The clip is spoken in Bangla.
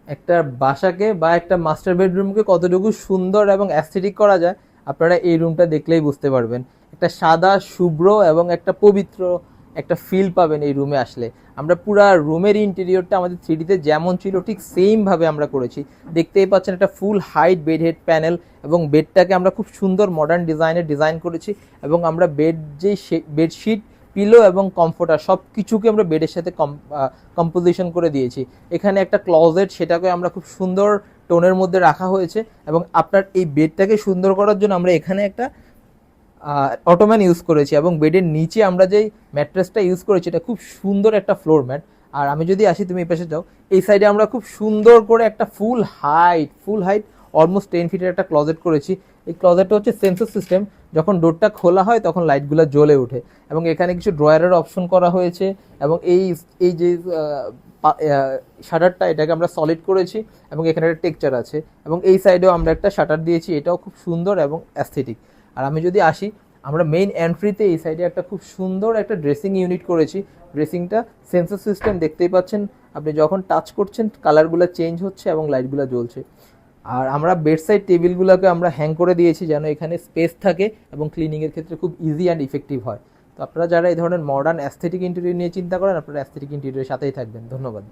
একটা বাসাকে বা একটা মাস্টার বেডরুমকে কতটুকু সুন্দর এবং অ্যাস্থেটিক করা যায় আপনারা এই রুমটা দেখলেই বুঝতে পারবেন। একটা সাদা শুভ্র এবং একটা পবিত্র একটা ফিল পাবেন এই রুমে আসলে। আমরা পুরা রুমের ইন্টেরিয়রটা আমাদের থ্রিডিতে যেমন ছিল ঠিক সেম ভাবে আমরা করেছি। দেখতেই পাচ্ছেন একটা ফুল হাইট বেড হেড প্যানেল, এবং বেডটাকে আমরা খুব সুন্দর মডার্ন ডিজাইন করেছি। এবং আমরা বেড যে বেডশিট, পিলো এবং কমফোর্টার সব কিছুকে আমরা বেডের সাথে কম্পোজিশন করে দিয়েছি। এখানে একটা ক্লজেট, সেটাকে আমরা খুব সুন্দর টোনের মধ্যে রাখা হয়েছে। এবং আপনার এই বেডটাকে সুন্দর করার জন্য আমরা এখানে একটা অটোম্যান ইউজ করেছি, এবং বেডের নিচে আমরা যেই ম্যাট্রেসটা ইউজ করেছি এটা খুব সুন্দর একটা ফ্লোর ম্যাট। আর আমি যদি আসি, তুমি এই পাশে যাও, এই সাইডে আমরা খুব সুন্দর করে একটা ফুল হাইট অলমোস্ট 10 ফিটের একটা ক্লজেট করেছি। এই ক্লজেটটা হচ্ছে সেন্সর সিস্টেম, যখন ডোরটা খোলা হয় তখন লাইটগুলো জ্বলে ওঠে। এবং এখানে কিছু ড্রয়ারের অপশন করা হয়েছে। এবং এই যে শাটারটা, এটাকে আমরা সলিড করেছি এবং এখানে একটা টেক্সচার আছে। এবং এই সাইডেও আমরা একটা শাটার দিয়েছি, এটাও খুব সুন্দর এবং অ্যাস্থেটিক। আর আমি যদি আসি, আমরা মেইন এন্ট্রিতে এই সাইডে একটা খুব সুন্দর একটা ড্রেসিং ইউনিট করেছি। ড্রেসিংটা সেন্সর সিস্টেম, দেখতেই পাচ্ছেন আপনি যখন টাচ করছেন কালারগুলো চেঞ্জ হচ্ছে এবং লাইটগুলো জ্বলছে। আর আমরা বেড সাইড টেবিলগুলোকে আমরা হ্যাং করে দিয়েছি যেন এখানে স্পেস থাকে এবং ক্লিনিংয়ের ক্ষেত্রে খুব ইজি অ্যান্ড ইফেক্টিভ হয়। তো আপনারা যারা এই ধরনের মডার্ন অ্যাস্থেটিক ইন্টেরিয়র নিয়ে চিন্তা করেন, আপনারা অ্যাস্থেটিক ইন্টেরিয়রের সাথেই থাকবেন। ধন্যবাদ।